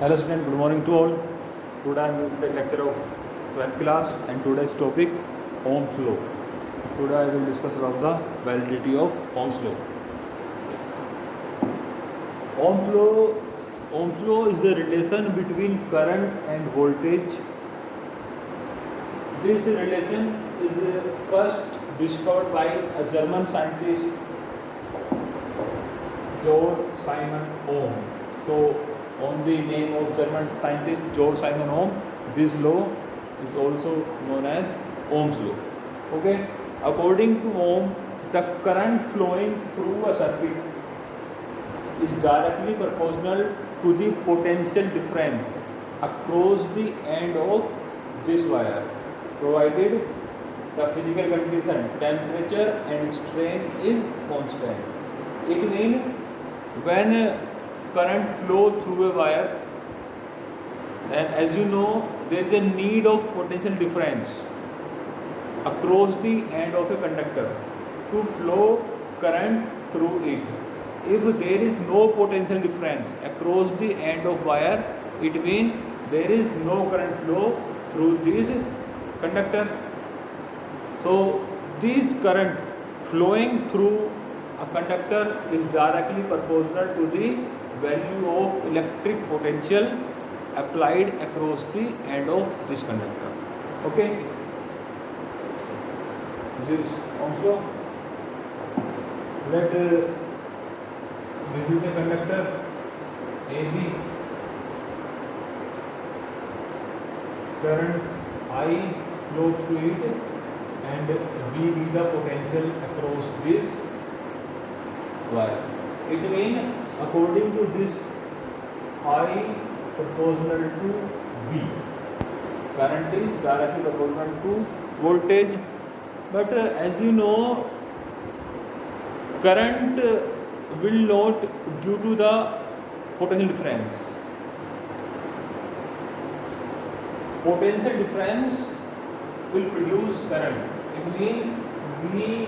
Hello student, good morning to all. Today I am going to take lecture of 12th class and today's topic Ohm's law. Today I will discuss about the validity of Ohm's law. Ohm's law is the relation between current and voltage. This relation is first discovered by a German scientist, Georg Simon Ohm. So on the name of German scientist Georg Simon Ohm, this law is also known as Ohm's law. Okay, according to Ohm, the current flowing through a circuit is directly proportional to the potential difference across the end of this wire, provided the physical condition, temperature and strain is constant. It means when current flow through a wire, then as you know there is a need of potential difference across the end of a conductor to flow current through it. If there is no potential difference across the end of wire, it means there is no current flow through this conductor. So this current flowing through a conductor is directly proportional to the value of electric potential applied across the end of this conductor. Okay, this is Ohm's law. Let this is the conductor AB, current I flow through it and V be the potential across this wire. It means according to this I proportional to V, current is directly proportional to voltage, but as you know current will not due to the potential difference. Potential difference will produce current. It means V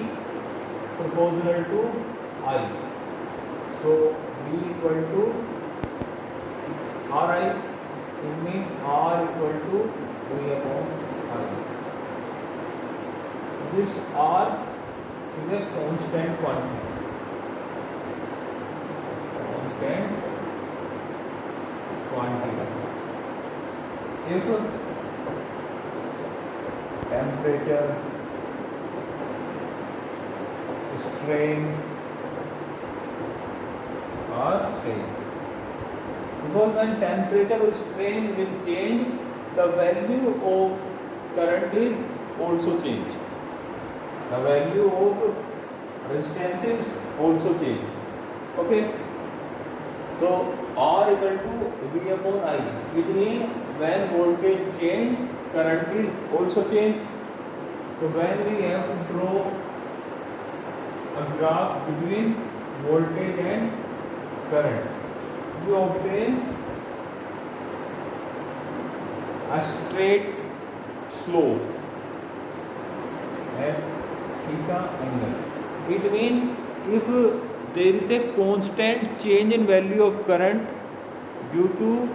proportional to I. So V equal to Ri. It means R equal to V upon I. This R is a constant quantity. Constant quantity. If temperature, strain are same, because when temperature or strain will change, the value of current is also change. The value of resistance is also change. Okay. So R equal to V upon I. It means when voltage change, current is also change. So when we have to draw a graph between voltage and current, we obtain a straight slope at theta angle. It means if there is a constant change in value of current due to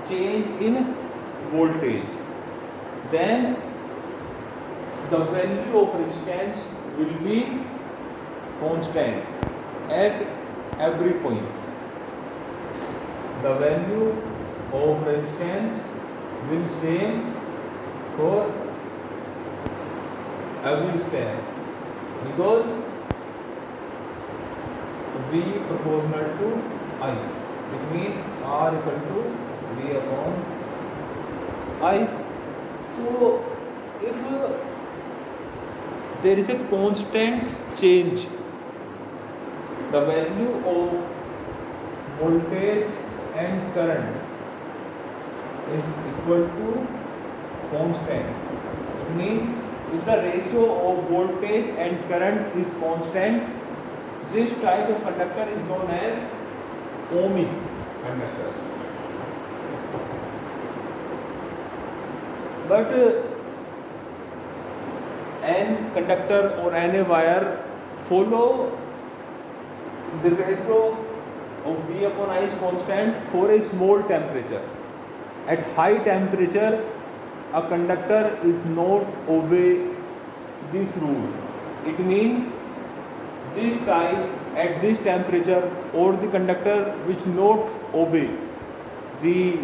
change in voltage, then the value of resistance will be constant at every point. The value of resistance will same for every step, because V proportional to I. It means R equal to V upon I. So if there is a constant change, the value of voltage and current is equal to constant. It means if the ratio of voltage and current is constant, this type of conductor is known as ohmic conductor. But n conductor or n wire follow the ratio of V upon I is constant for a small temperature. At high temperature, a conductor is not obey this rule. It means this type at this temperature or the conductor which not obey the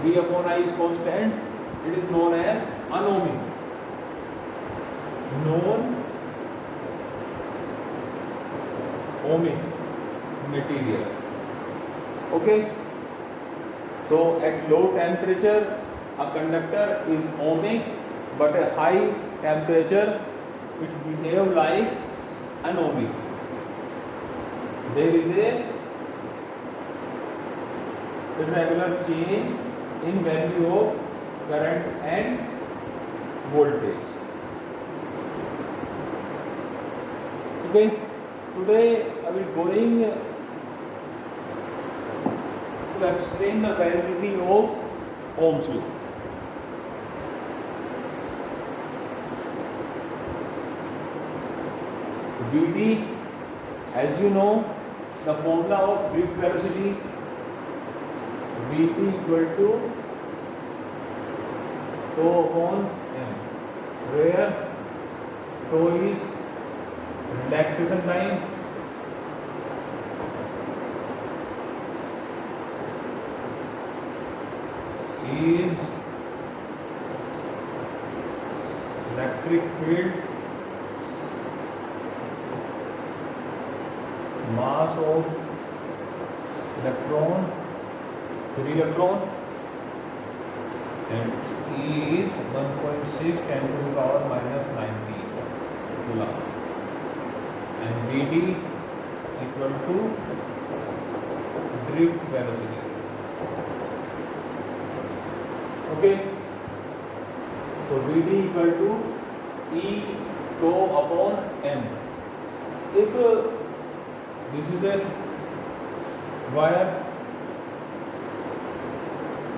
V upon I is constant, it is known as anohmic. Non-ohmic material. Okay. So at low temperature a conductor is ohmic, but at high temperature which behave like anohmic. There is a irregular change in value of current and voltage. Okay, today I will going to explain the validity of Ohm's law. Vd, as you know, the formula of drift velocity, Vt equal to tau upon m, where tau is relaxation time, is electric field, mass of electron, free electron, and E is 1.6 10 to the power minus 90 coulomb, and Vd equal to drift velocity. Okay, so Vd equal to E tau upon m. If this is a wire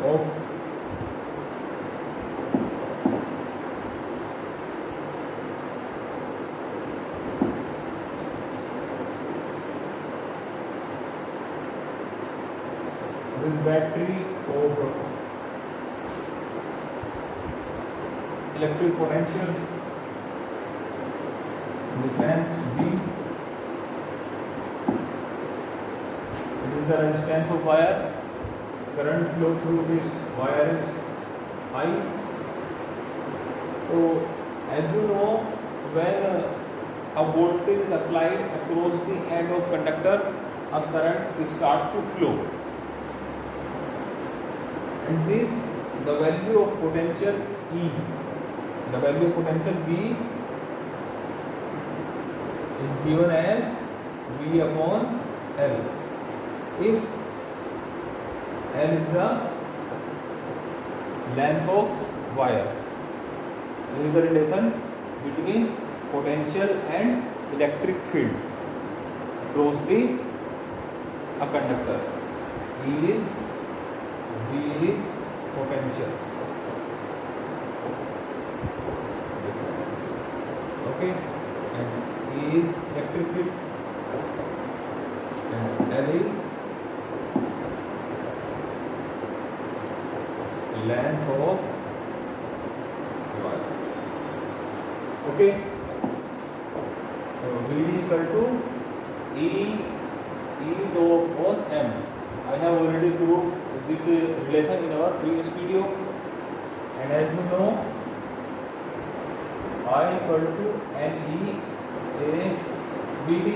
of this battery of electric potential difference V. It is the resistance of wire. Current flow through this wire is I. So as you know, when a voltage is applied across the end of conductor, a current starts to flow. And this, the value of potential E, the value of potential V is given as V upon L. If L is the length of wire, this is the relation between potential and electric field across the a conductor. V is potential. Okay, and E is electric field, and L is length of wire. Okay, so Vd is equal to E tau upon m. I have already proved this relation in our previous video, and as you know, I equal to Ne a Vd.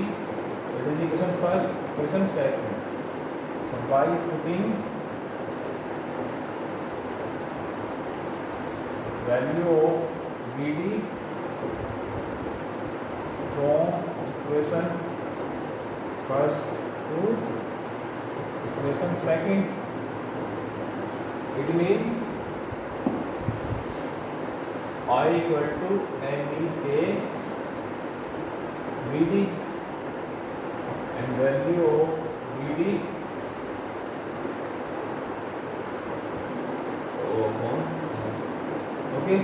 That is equation first, equation second. So by putting value of Vd from equation first to equation second, it means I equal to Ne a Vd, and value of Vd upon. Okay,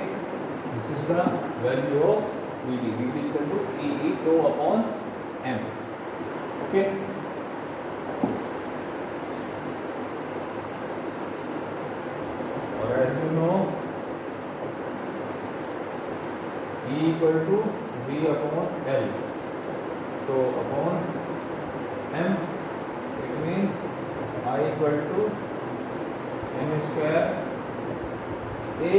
this is the value of Vd. Vd is equal to E tau upon m. Okay, L. So upon M, it means I equal to M square A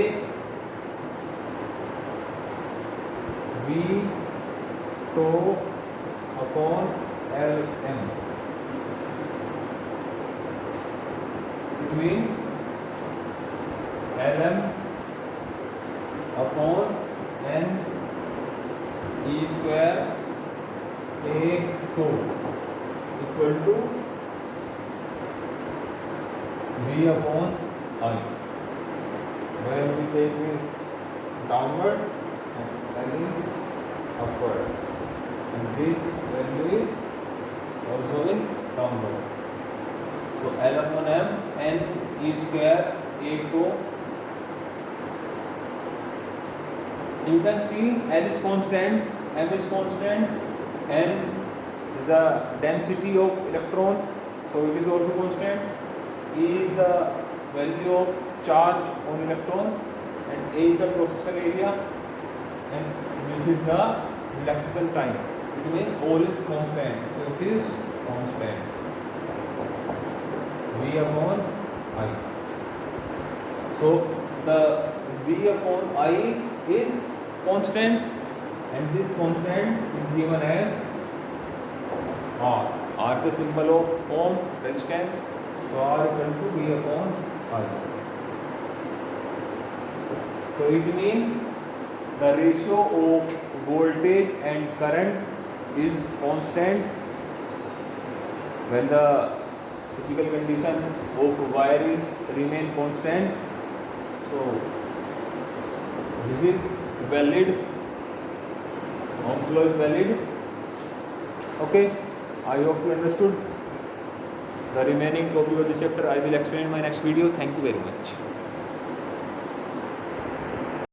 V tau upon Lm. It means Lm upon N E square A tau equal to V upon I. When we take this downward and is upward, and this value is also in downward. So L upon M N E square A tau. You can see L is constant, M is constant, N is the density of electron, so it is also constant. E is the value of charge on electron, and A is the cross-sectional area, and this is the relaxation time. It means all is constant, so it is constant. V upon I. So the V upon I is constant, and this constant is given as R. R the symbol of ohm resistance. So R equal to V upon I. So it means the ratio of voltage and current is constant when the physical condition of wire is remain constant. So this is valid. Ohm's law is valid. Okay, I hope you understood. The remaining topic of this chapter I will explain in my next video. Thank you very much.